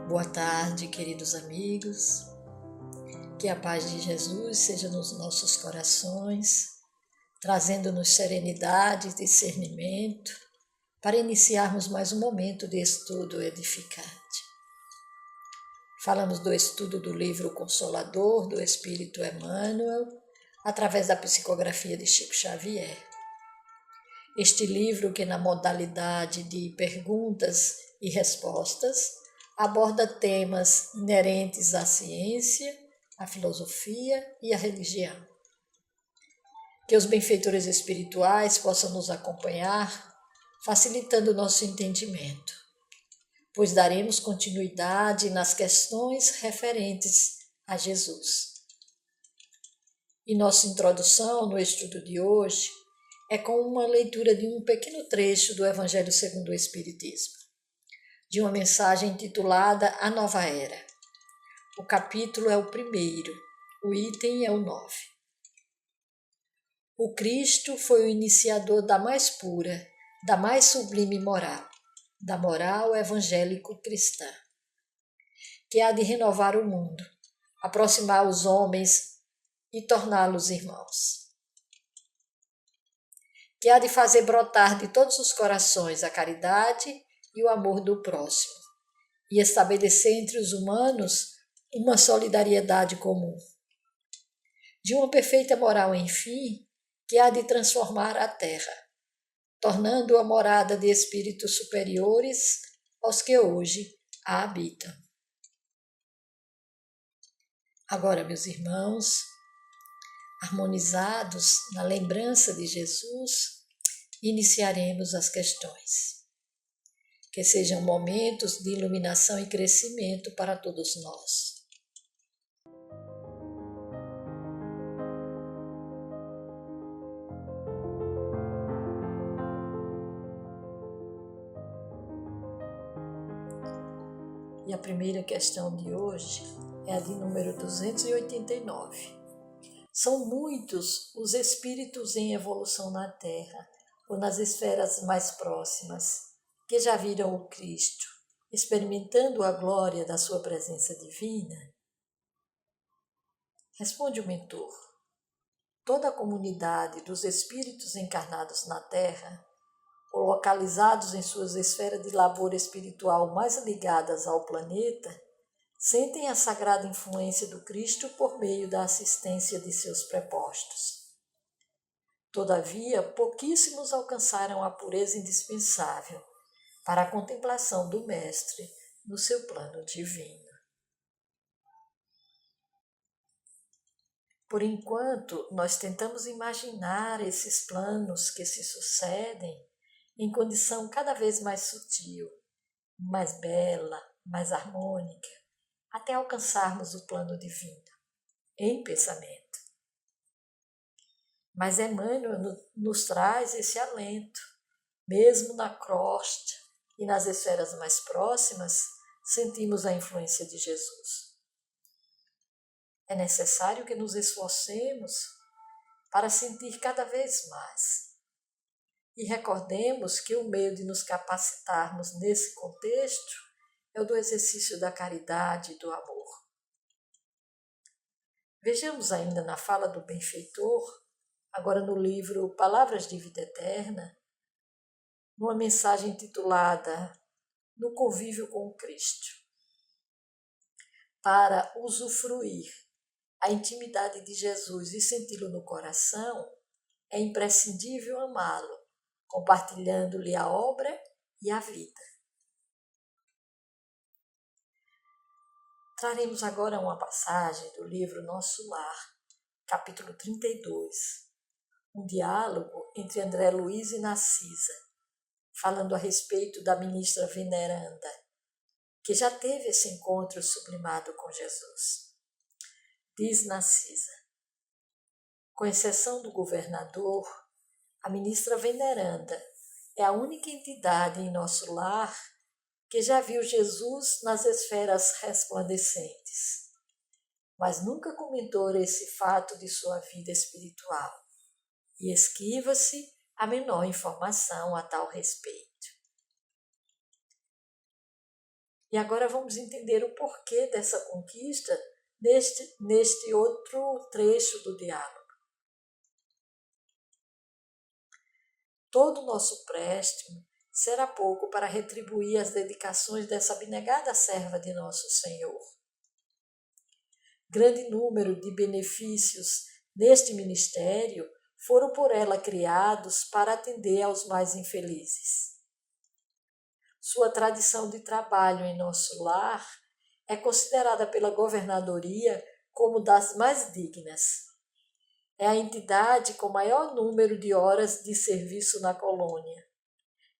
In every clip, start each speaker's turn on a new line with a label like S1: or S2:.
S1: Boa tarde, queridos amigos. Que a paz de Jesus seja nos nossos corações, trazendo-nos serenidade e discernimento para iniciarmos mais um momento de estudo edificante. Falamos do estudo do livro Consolador do Espírito Emmanuel, através da psicografia de Chico Xavier. Este livro, que na modalidade de perguntas e respostas, aborda temas inerentes à ciência, à filosofia e à religião. Que os benfeitores espirituais possam nos acompanhar, facilitando o nosso entendimento, pois daremos continuidade nas questões referentes a Jesus. E nossa introdução no estudo de hoje é com uma leitura de um pequeno trecho do Evangelho segundo o Espiritismo, de uma mensagem intitulada A Nova Era. O capítulo é o 1º, o item é o 9. O Cristo foi o iniciador da mais pura, da mais sublime moral, da moral evangélico-cristã, que há de renovar o mundo, aproximar os homens e torná-los irmãos, que há de fazer brotar de todos os corações a caridade e o amor do próximo, e estabelecer entre os humanos uma solidariedade comum. De uma perfeita moral, enfim, que há de transformar a terra, tornando-a morada de espíritos superiores aos que hoje a habitam. Agora, meus irmãos, harmonizados na lembrança de Jesus, iniciaremos as questões. Que sejam momentos de iluminação e crescimento para todos nós. E a primeira questão de hoje é a de número 289. São muitos os espíritos em evolução na Terra ou nas esferas mais próximas que já viram o Cristo, experimentando a glória da sua presença divina? Responde o mentor. Toda a comunidade dos espíritos encarnados na Terra, ou localizados em suas esferas de labor espiritual mais ligadas ao planeta, sentem a sagrada influência do Cristo por meio da assistência de seus prepostos. Todavia, pouquíssimos alcançaram a pureza indispensável para a contemplação do Mestre no seu plano divino. Por enquanto, nós tentamos imaginar esses planos que se sucedem em condição cada vez mais sutil, mais bela, mais harmônica, até alcançarmos o plano divino, em pensamento. Mas Emmanuel nos traz esse alento, mesmo na crosta e nas esferas mais próximas, sentimos a influência de Jesus. É necessário que nos esforcemos para sentir cada vez mais. E recordemos que o meio de nos capacitarmos nesse contexto é o do exercício da caridade e do amor. Vejamos ainda na fala do benfeitor, agora no livro Palavras de Vida Eterna, numa mensagem intitulada No Convívio com o Cristo. Para usufruir a intimidade de Jesus e senti-lo no coração, é imprescindível amá-lo, compartilhando-lhe a obra e a vida. Traremos agora uma passagem do livro Nosso Lar, capítulo 32, um diálogo entre André Luiz e Narcisa, falando a respeito da ministra veneranda, que já teve esse encontro sublimado com Jesus. Diz Narcisa: com exceção do governador, a ministra veneranda é a única entidade em nosso lar que já viu Jesus nas esferas resplandecentes, mas nunca comentou esse fato de sua vida espiritual e esquiva-se a menor informação a tal respeito. E agora vamos entender o porquê dessa conquista neste outro trecho do diálogo. Todo o nosso préstimo será pouco para retribuir as dedicações dessa abnegada serva de nosso Senhor. Grande número de benefícios neste ministério foram por ela criados para atender aos mais infelizes. Sua tradição de trabalho em nosso lar é considerada pela governadoria como das mais dignas. É a entidade com maior número de horas de serviço na colônia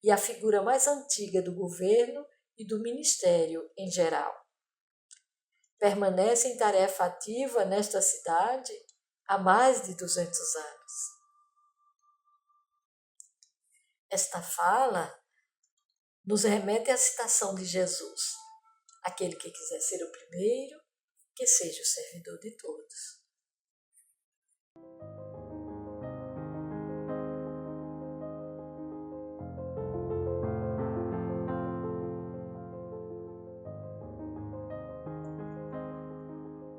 S1: e a figura mais antiga do governo e do ministério em geral. Permanece em tarefa ativa nesta cidade há mais de 200 anos. Esta fala nos remete à citação de Jesus: aquele que quiser ser o primeiro, que seja o servidor de todos.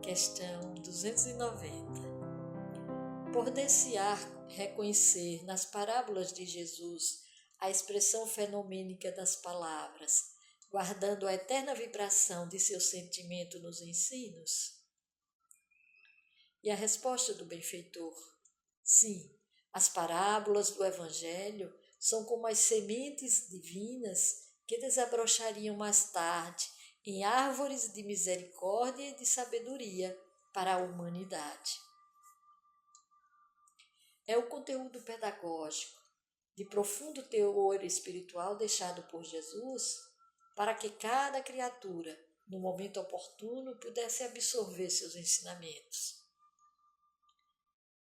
S1: Questão 290. Por-se-á reconhecer nas parábolas de Jesus a expressão fenomênica das palavras, guardando a eterna vibração de seu sentimento nos ensinos? E a resposta do benfeitor: sim, as parábolas do Evangelho são como as sementes divinas que desabrochariam mais tarde em árvores de misericórdia e de sabedoria para a humanidade. É o conteúdo pedagógico de profundo teor espiritual deixado por Jesus para que cada criatura, no momento oportuno, pudesse absorver seus ensinamentos.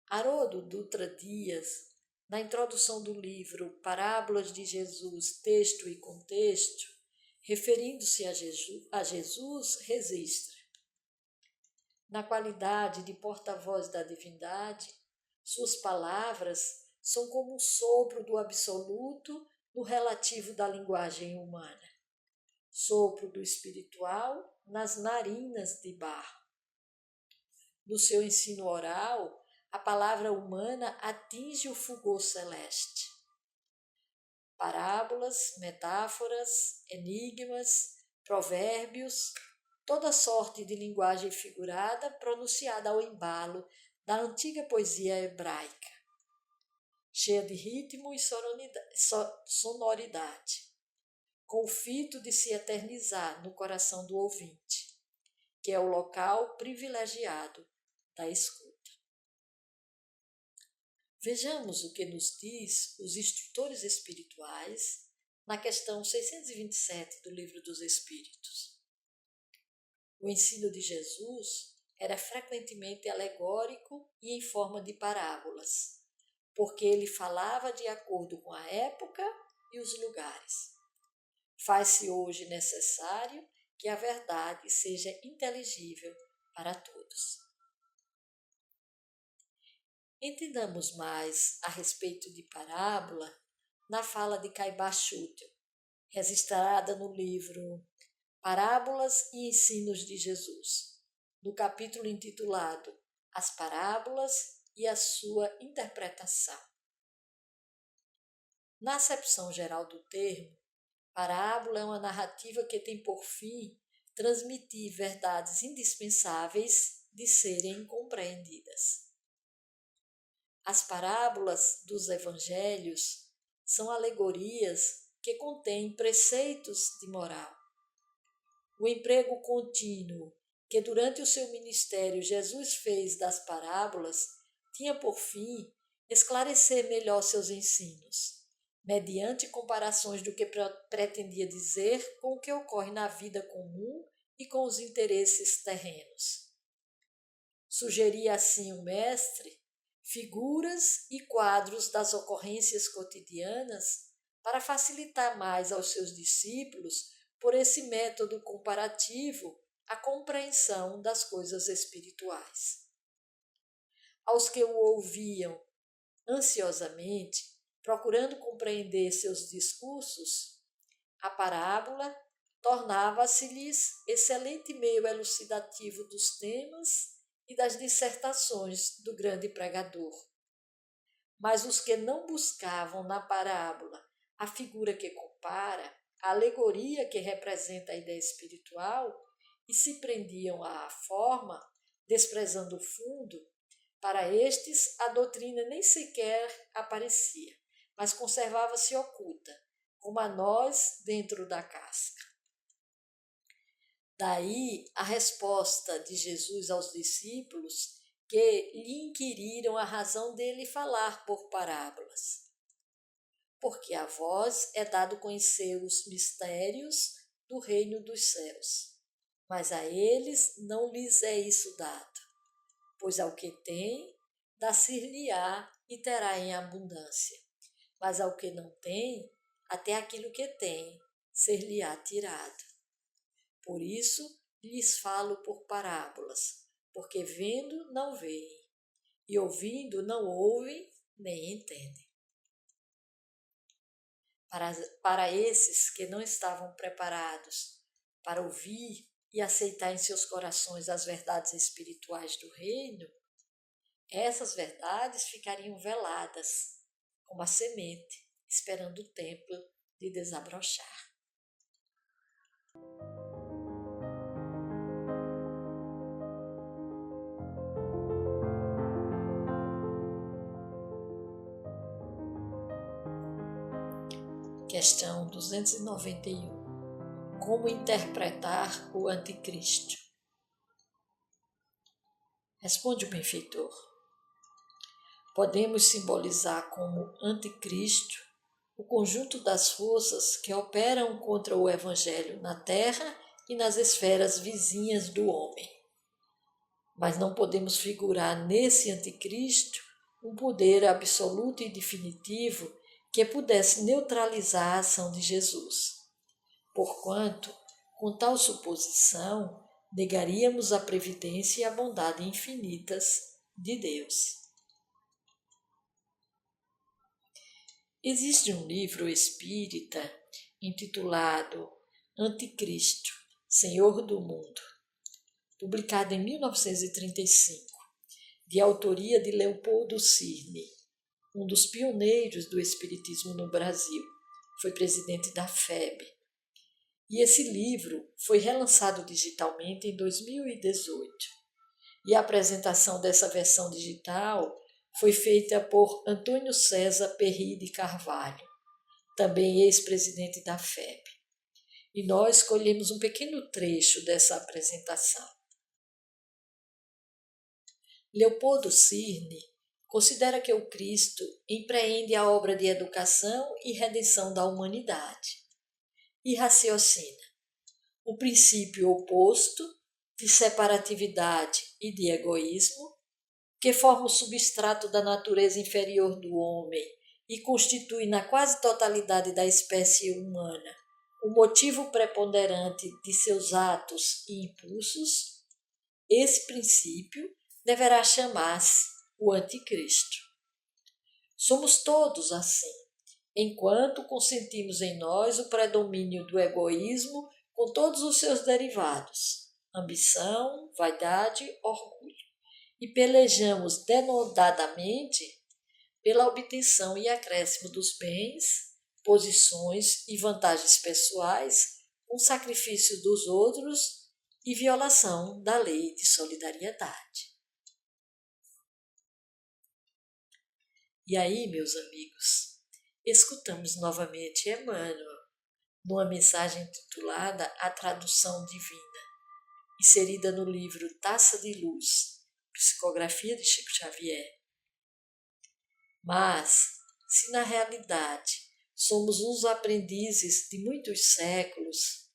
S1: Haroldo Dutra Dias, na introdução do livro Parábolas de Jesus, Texto e Contexto, referindo-se a Jesus, registra: na qualidade de porta-voz da divindade, suas palavras são como um sopro do absoluto no relativo da linguagem humana, sopro do espiritual nas narinas de barro. No seu ensino oral, a palavra humana atinge o fulgor celeste. Parábolas, metáforas, enigmas, provérbios, toda sorte de linguagem figurada pronunciada ao embalo da antiga poesia hebraica, cheia de ritmo e sonoridade, com o fito de se eternizar no coração do ouvinte, que é o local privilegiado da escuta. Vejamos o que nos diz os instrutores espirituais na questão 627 do Livro dos Espíritos. O ensino de Jesus era frequentemente alegórico e em forma de parábolas, porque ele falava de acordo com a época e os lugares. Faz-se hoje necessário que a verdade seja inteligível para todos. Entendamos mais a respeito de parábola na fala de Caibá Schüttel, registrada no livro Parábolas e Ensinos de Jesus, no capítulo intitulado As Parábolas e a sua Interpretação. Na acepção geral do termo, parábola é uma narrativa que tem por fim transmitir verdades indispensáveis de serem compreendidas. As parábolas dos evangelhos são alegorias que contêm preceitos de moral. O emprego contínuo que durante o seu ministério Jesus fez das parábolas tinha por fim esclarecer melhor seus ensinos, mediante comparações do que pretendia dizer com o que ocorre na vida comum e com os interesses terrenos. Sugeria assim o mestre figuras e quadros das ocorrências cotidianas para facilitar mais aos seus discípulos, por esse método comparativo, a compreensão das coisas espirituais. Aos que o ouviam ansiosamente, procurando compreender seus discursos, a parábola tornava-se-lhes excelente meio elucidativo dos temas e das dissertações do grande pregador. Mas os que não buscavam na parábola a figura que compara, a alegoria que representa a ideia espiritual, e se prendiam à forma, desprezando o fundo, para estes a doutrina nem sequer aparecia, mas conservava-se oculta, como a nós dentro da casca. Daí a resposta de Jesus aos discípulos que lhe inquiriram a razão dele falar por parábolas. Porque a vós é dado conhecer os mistérios do reino dos céus, mas a eles não lhes é isso dado, pois ao que tem, dá-se-lhe-á e terá em abundância, mas ao que não tem, até aquilo que tem, ser-lhe-á tirado. Por isso lhes falo por parábolas, porque vendo não veem, e ouvindo não ouvem nem entendem. Para esses que não estavam preparados para ouvir e aceitar em seus corações as verdades espirituais do reino, essas verdades ficariam veladas, como a semente, esperando o tempo de desabrochar. Questão 291. Como interpretar o anticristo? Responde o benfeitor. Podemos simbolizar como anticristo o conjunto das forças que operam contra o Evangelho na terra e nas esferas vizinhas do homem. Mas não podemos figurar nesse anticristo um poder absoluto e definitivo que pudesse neutralizar a ação de Jesus. Porquanto, com tal suposição, negaríamos a previdência e a bondade infinitas de Deus. Existe um livro espírita intitulado Anticristo, Senhor do Mundo, publicado em 1935, de autoria de Leopoldo Cirne, um dos pioneiros do espiritismo no Brasil. Foi presidente da FEB. E esse livro foi relançado digitalmente em 2018. E a apresentação dessa versão digital foi feita por Antônio César Perry de Carvalho, também ex-presidente da FEB. E nós escolhemos um pequeno trecho dessa apresentação. Leopoldo Cirne considera que o Cristo empreende a obra de educação e redenção da humanidade e raciocina o princípio oposto de separatividade e de egoísmo, que forma o substrato da natureza inferior do homem e constitui na quase totalidade da espécie humana o motivo preponderante de seus atos e impulsos, esse princípio deverá chamar-se o anticristo. Somos todos assim, enquanto consentimos em nós o predomínio do egoísmo com todos os seus derivados, ambição, vaidade, orgulho, e pelejamos denodadamente pela obtenção e acréscimo dos bens, posições e vantagens pessoais, com sacrifício dos outros e violação da lei de solidariedade. E aí, meus amigos, escutamos novamente Emmanuel numa mensagem intitulada A Tradução Divina, inserida no livro Taça de Luz, Psicografia de Chico Xavier. Mas, se na realidade somos uns aprendizes de muitos séculos,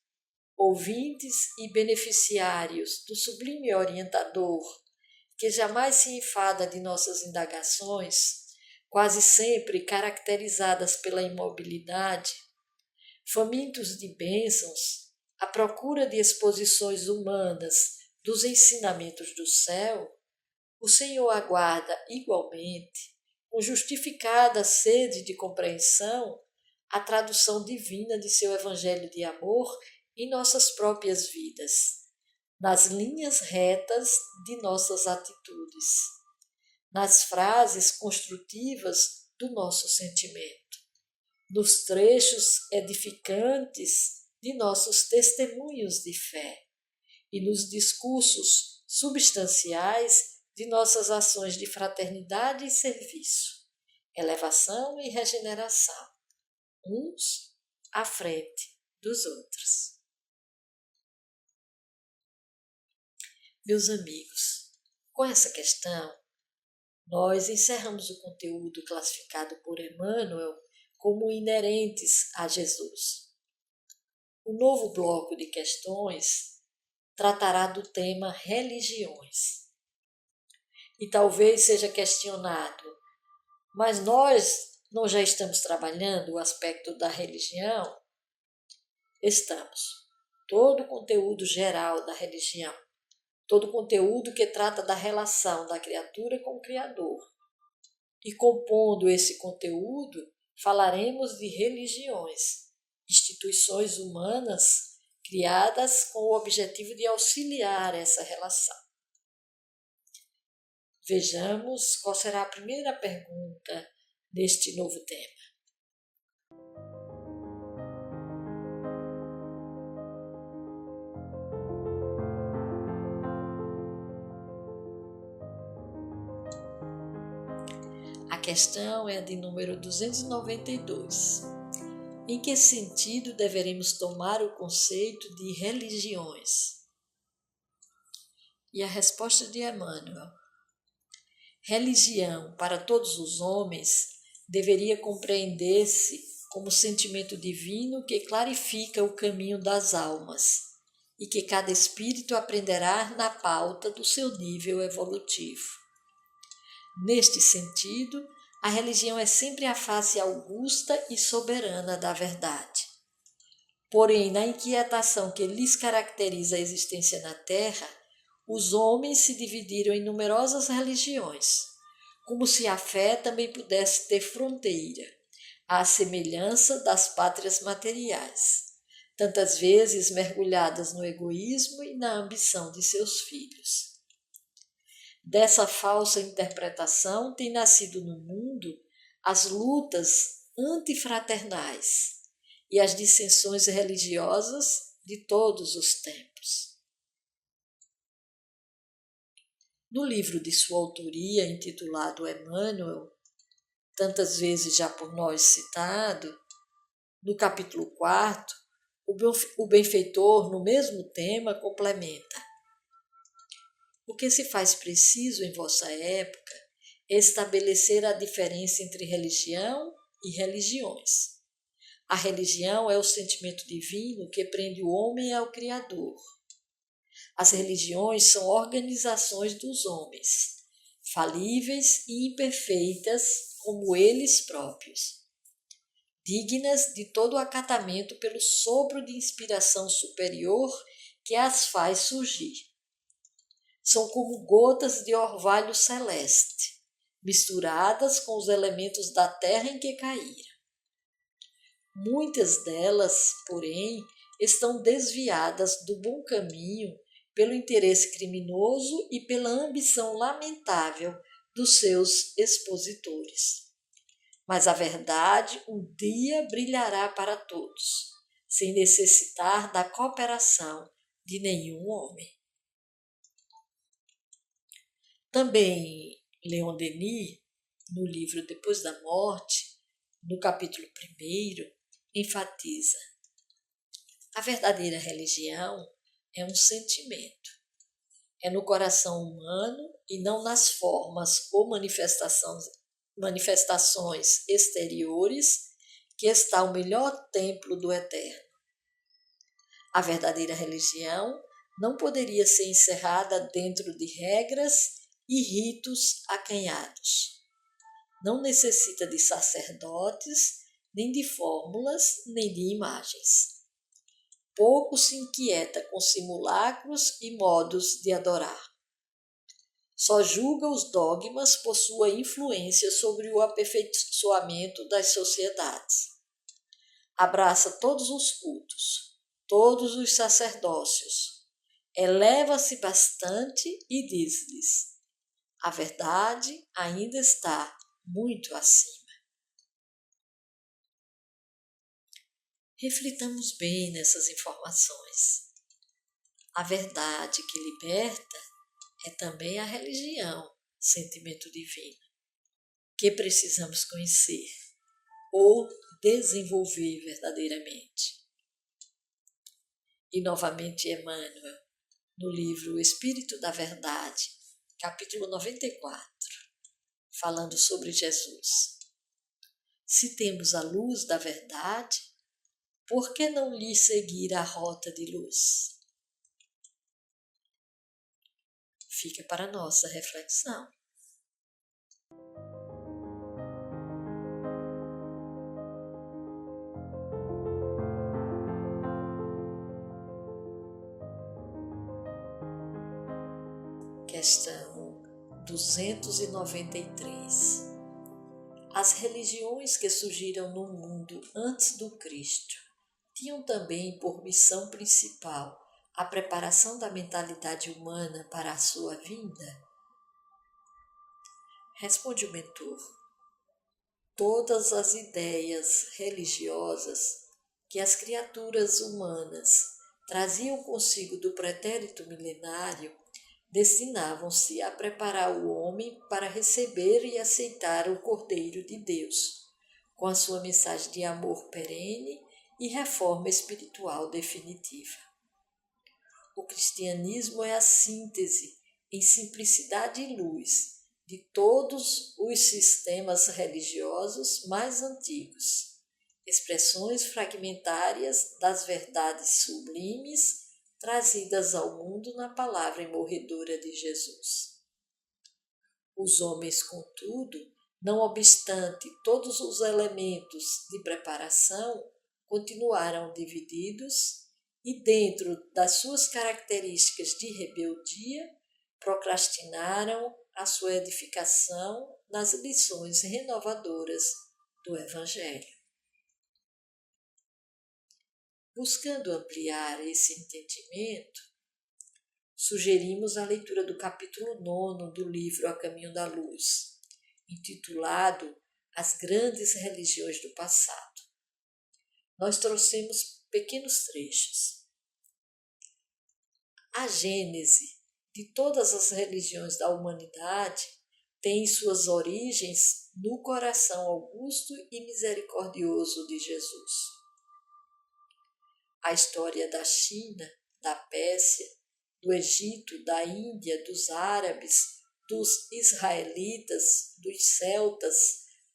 S1: ouvintes e beneficiários do sublime orientador, que jamais se enfada de nossas indagações, quase sempre caracterizadas pela imobilidade, famintos de bênçãos, à procura de exposições humanas dos ensinamentos do céu, o Senhor aguarda igualmente, com justificada sede de compreensão, a tradução divina de seu Evangelho de amor em nossas próprias vidas, nas linhas retas de nossas atitudes, nas frases construtivas do nosso sentimento, nos trechos edificantes de nossos testemunhos de fé e nos discursos substanciais de nossas ações de fraternidade e serviço, elevação e regeneração, uns à frente dos outros. Meus amigos, com essa questão, nós encerramos o conteúdo classificado por Emmanuel como inerentes a Jesus. O novo bloco de questões tratará do tema religiões. E talvez seja questionado, mas nós não já estamos trabalhando o aspecto da religião? Estamos. Todo o conteúdo geral da religião, todo o conteúdo que trata da relação da criatura com o Criador. E compondo esse conteúdo, falaremos de religiões, instituições humanas criadas com o objetivo de auxiliar essa relação. Vejamos qual será a primeira pergunta deste novo tema. A questão é a de número 292. Em que sentido deveremos tomar o conceito de religiões? E a resposta de Emmanuel: religião para todos os homens deveria compreender-se como sentimento divino que clarifica o caminho das almas e que cada espírito aprenderá na pauta do seu nível evolutivo. Neste sentido, a religião é sempre a face augusta e soberana da verdade. Porém, na inquietação que lhes caracteriza a existência na Terra, os homens se dividiram em numerosas religiões, como se a fé também pudesse ter fronteira, à semelhança das pátrias materiais, tantas vezes mergulhadas no egoísmo e na ambição de seus filhos. Dessa falsa interpretação têm nascido no mundo as lutas antifraternais e as dissensões religiosas de todos os tempos. No livro de sua autoria, intitulado Emmanuel, tantas vezes já por nós citado, no capítulo 4, o benfeitor, no mesmo tema, complementa: o que se faz preciso em vossa época é estabelecer a diferença entre religião e religiões. A religião é o sentimento divino que prende o homem ao Criador. As religiões são organizações dos homens, falíveis e imperfeitas como eles próprios, dignas de todo acatamento pelo sopro de inspiração superior que as faz surgir. São como gotas de orvalho celeste, misturadas com os elementos da terra em que caíram. Muitas delas, porém, estão desviadas do bom caminho pelo interesse criminoso e pela ambição lamentável dos seus expositores. Mas a verdade um dia brilhará para todos, sem necessitar da cooperação de nenhum homem. Também Leon Denis, no livro Depois da Morte, no capítulo 1, enfatiza: a verdadeira religião é um sentimento. É no coração humano e não nas formas ou manifestações exteriores que está o melhor templo do Eterno. A verdadeira religião não poderia ser encerrada dentro de regras e ritos acanhados. Não necessita de sacerdotes, nem de fórmulas, nem de imagens. Pouco se inquieta com simulacros e modos de adorar. Só julga os dogmas por sua influência sobre o aperfeiçoamento das sociedades. Abraça todos os cultos, todos os sacerdócios, eleva-se bastante e diz-lhes: a verdade ainda está muito acima. Reflitamos bem nessas informações. A verdade que liberta é também a religião, sentimento divino, que precisamos conhecer ou desenvolver verdadeiramente. E novamente Emmanuel, no livro O Espírito da Verdade, capítulo 94, falando sobre Jesus. Se temos a luz da verdade, por que não lhe seguir a rota de luz? Fica para nossa reflexão. Questão 293. As religiões que surgiram no mundo antes do Cristo tinham também por missão principal a preparação da mentalidade humana para a sua vinda? Responde o mentor. Todas as ideias religiosas que as criaturas humanas traziam consigo do pretérito milenário destinavam-se a preparar o homem para receber e aceitar o Cordeiro de Deus, com a sua mensagem de amor perene e reforma espiritual definitiva. O cristianismo é a síntese, em simplicidade e luz, de todos os sistemas religiosos mais antigos, expressões fragmentárias das verdades sublimes trazidas ao mundo na palavra imorredora de Jesus. Os homens, contudo, não obstante todos os elementos de preparação, continuaram divididos e, dentro das suas características de rebeldia, procrastinaram a sua edificação nas lições renovadoras do Evangelho. Buscando ampliar esse entendimento, sugerimos a leitura do capítulo 9 do livro A Caminho da Luz, intitulado As Grandes Religiões do Passado. Nós trouxemos pequenos trechos. A gênese de todas as religiões da humanidade tem suas origens no coração augusto e misericordioso de Jesus. A história da China, da Pérsia, do Egito, da Índia, dos árabes, dos israelitas, dos celtas,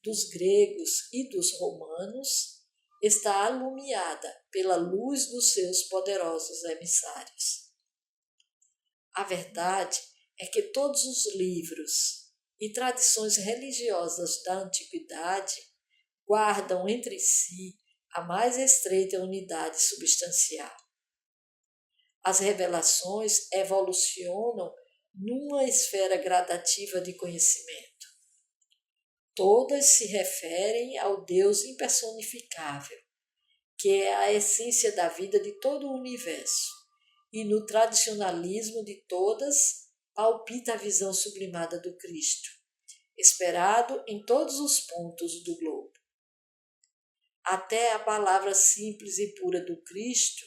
S1: dos gregos e dos romanos está alumiada pela luz dos seus poderosos emissários. A verdade é que todos os livros e tradições religiosas da antiguidade guardam entre si a mais estreita unidade substancial. As revelações evolucionam numa esfera gradativa de conhecimento. Todas se referem ao Deus impersonificável, que é a essência da vida de todo o universo, e no tradicionalismo de todas palpita a visão sublimada do Cristo, esperado em todos os pontos do globo. Até a palavra simples e pura do Cristo,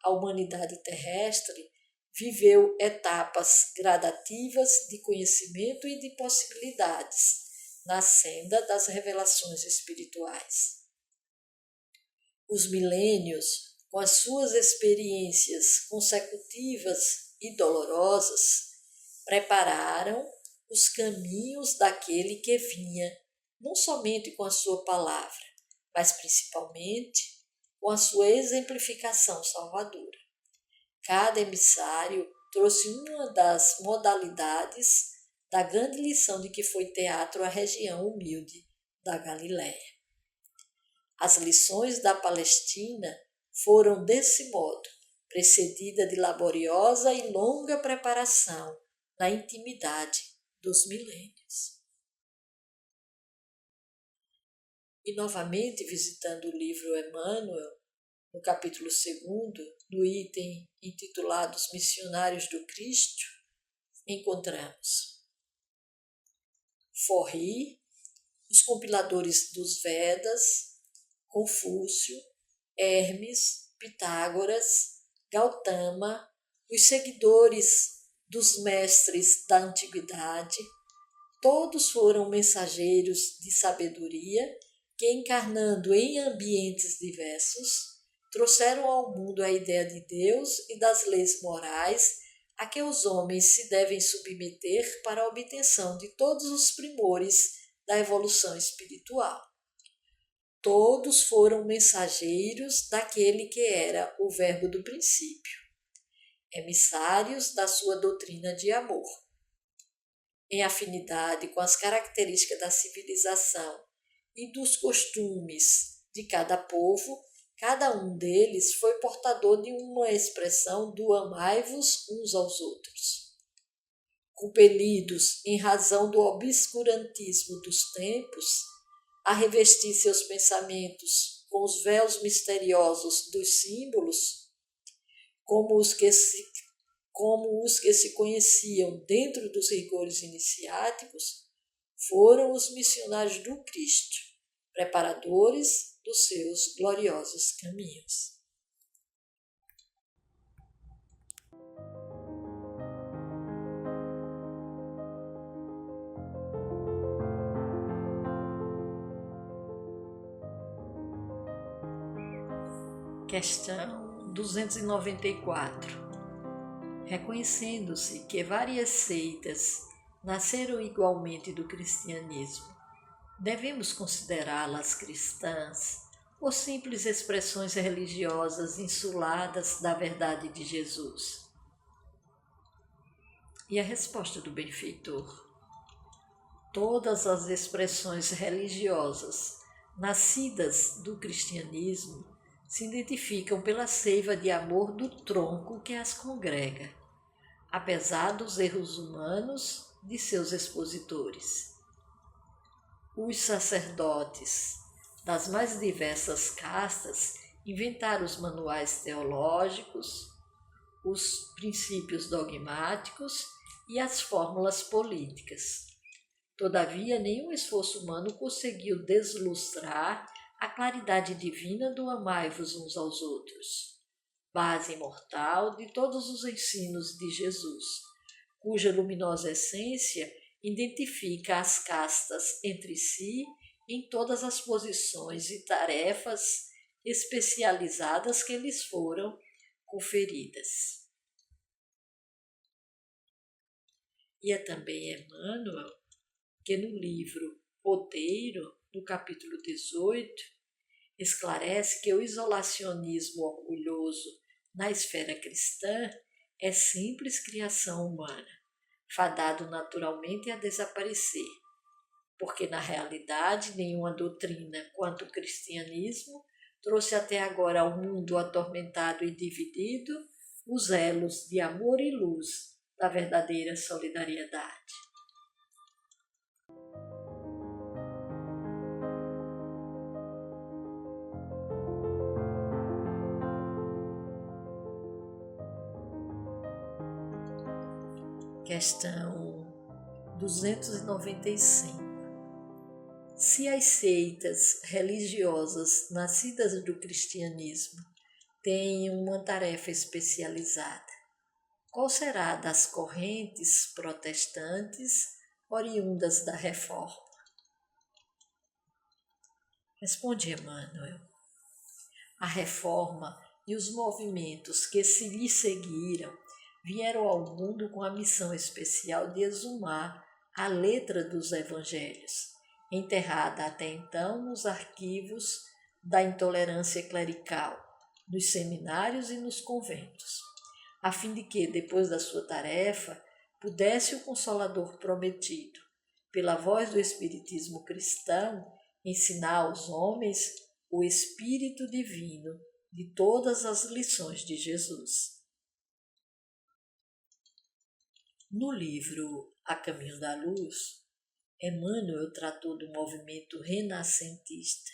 S1: a humanidade terrestre viveu etapas gradativas de conhecimento e de possibilidades na senda das revelações espirituais. Os milênios, com as suas experiências consecutivas e dolorosas, prepararam os caminhos daquele que vinha, não somente com a sua palavra, mas principalmente com a sua exemplificação salvadora. Cada emissário trouxe uma das modalidades da grande lição de que foi teatro a região humilde da Galiléia. As lições da Palestina foram desse modo, precedida de laboriosa e longa preparação na intimidade dos milênios. E novamente, visitando o livro Emmanuel, no capítulo 2º, no item intitulado Os Missionários do Cristo, encontramos Forri, os compiladores dos Vedas, Confúcio, Hermes, Pitágoras, Gautama, os seguidores dos mestres da antiguidade, todos foram mensageiros de sabedoria que, encarnando em ambientes diversos, trouxeram ao mundo a ideia de Deus e das leis morais a que os homens se devem submeter para a obtenção de todos os primores da evolução espiritual. Todos foram mensageiros daquele que era o Verbo do princípio, emissários da sua doutrina de amor. Em afinidade com as características da civilização e dos costumes de cada povo, cada um deles foi portador de uma expressão do amai-vos uns aos outros. Compelidos, em razão do obscurantismo dos tempos, a revestir seus pensamentos com os véus misteriosos dos símbolos, como os que se conheciam dentro dos rigores iniciáticos, foram os missionários do Cristo, preparadores dos seus gloriosos caminhos. Questão 294. Reconhecendo-se que várias seitas nasceram igualmente do cristianismo, devemos considerá-las cristãs ou simples expressões religiosas insuladas da verdade de Jesus? E a resposta do benfeitor: todas as expressões religiosas nascidas do cristianismo se identificam pela seiva de amor do tronco que as congrega, apesar dos erros humanos de seus expositores. Os sacerdotes das mais diversas castas inventaram os manuais teológicos, os princípios dogmáticos e as fórmulas políticas. Todavia, nenhum esforço humano conseguiu deslustrar a claridade divina do amai-vos uns aos outros, base imortal de todos os ensinos de Jesus, cuja luminosa essência identifica as castas entre si em todas as posições e tarefas especializadas que lhes foram conferidas. E é também Emmanuel que no livro Roteiro, no capítulo 18, esclarece que o isolacionismo orgulhoso na esfera cristã é simples criação humana, fadado naturalmente a desaparecer, porque na realidade nenhuma doutrina quanto o cristianismo trouxe até agora ao mundo atormentado e dividido os elos de amor e luz da verdadeira solidariedade. Questão 295. Se as seitas religiosas nascidas do cristianismo têm uma tarefa especializada, qual será a das correntes protestantes oriundas da Reforma? Responde Emmanuel. A Reforma e os movimentos que se lhe seguiram vieram ao mundo com a missão especial de exumar a letra dos evangelhos, enterrada até então nos arquivos da intolerância clerical, nos seminários e nos conventos, a fim de que, depois da sua tarefa, pudesse o Consolador prometido, pela voz do Espiritismo cristão, ensinar aos homens o Espírito Divino de todas as lições de Jesus. No livro A Caminho da Luz, Emmanuel tratou do movimento renascentista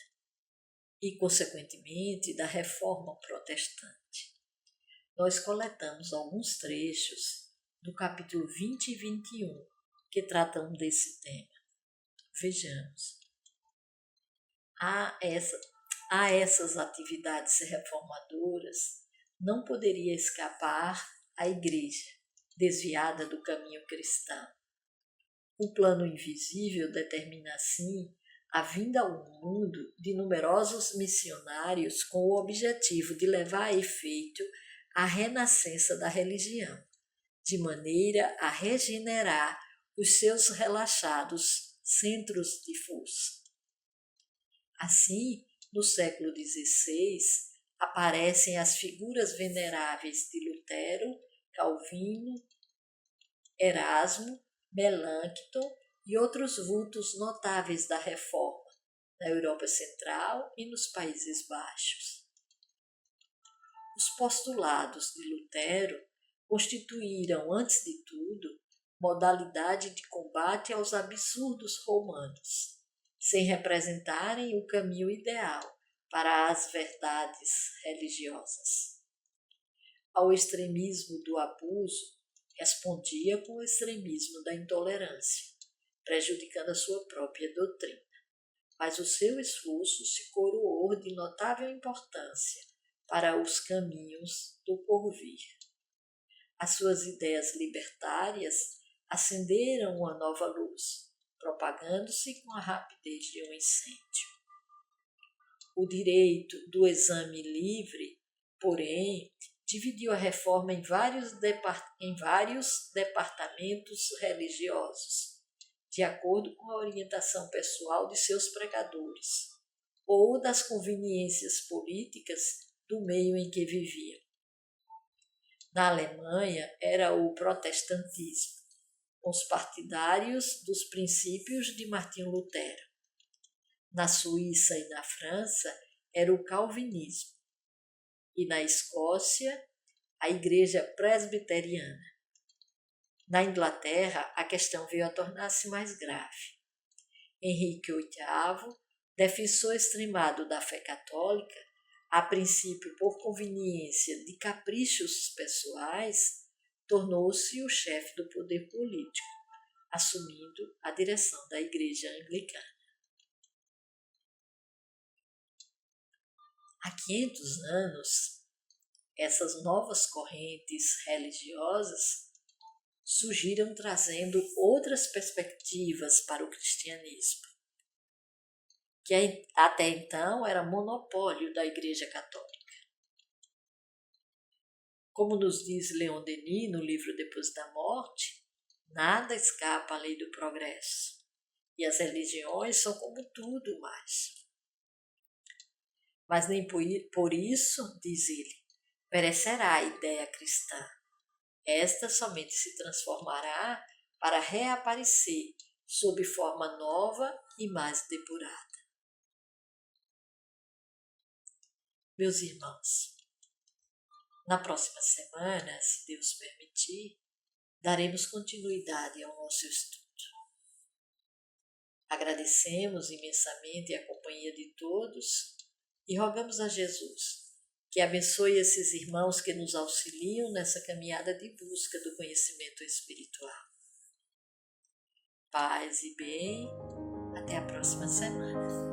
S1: e, consequentemente, da Reforma Protestante. Nós coletamos alguns trechos do capítulo 20 e 21 que tratam desse tema. Vejamos. A essas atividades reformadoras não poderia escapar a Igreja, desviada do caminho cristão. O plano invisível determina, assim, a vinda ao mundo de numerosos missionários com o objetivo de levar a efeito a renascença da religião, de maneira a regenerar os seus relaxados centros de força. Assim, no século XVI, aparecem as figuras veneráveis de Lutero, Calvino, Erasmo, Melancton e outros vultos notáveis da Reforma, na Europa Central e nos Países Baixos. Os postulados de Lutero constituíram, antes de tudo, modalidade de combate aos absurdos romanos, sem representarem o caminho ideal para as verdades religiosas. Ao extremismo do abuso, respondia com o extremismo da intolerância, prejudicando a sua própria doutrina. Mas o seu esforço se coroou de notável importância para os caminhos do porvir. As suas ideias libertárias acenderam uma nova luz, propagando-se com a rapidez de um incêndio. O direito do exame livre, porém, dividiu a reforma em vários departamentos religiosos, de acordo com a orientação pessoal de seus pregadores, ou das conveniências políticas do meio em que viviam. Na Alemanha era o protestantismo, com os partidários dos princípios de Martinho Lutero. Na Suíça e na França era o calvinismo. E na Escócia, a Igreja Presbiteriana. Na Inglaterra, a questão veio a tornar-se mais grave. Henrique VIII, defensor extremado da fé católica, a princípio por conveniência de caprichos pessoais, tornou-se o chefe do poder político, assumindo a direção da Igreja Anglicana. Há 500 anos, essas novas correntes religiosas surgiram trazendo outras perspectivas para o cristianismo, que até então era monopólio da Igreja Católica. Como nos diz Leon Denis no livro Depois da Morte, nada escapa à lei do progresso, e as religiões são como tudo mais. Mas nem por isso, diz ele, perecerá a ideia cristã. Esta somente se transformará para reaparecer sob forma nova e mais depurada. Meus irmãos, na próxima semana, se Deus permitir, daremos continuidade ao nosso estudo. Agradecemos imensamente a companhia de todos e rogamos a Jesus que abençoe esses irmãos que nos auxiliam nessa caminhada de busca do conhecimento espiritual. Paz e bem, até a próxima semana.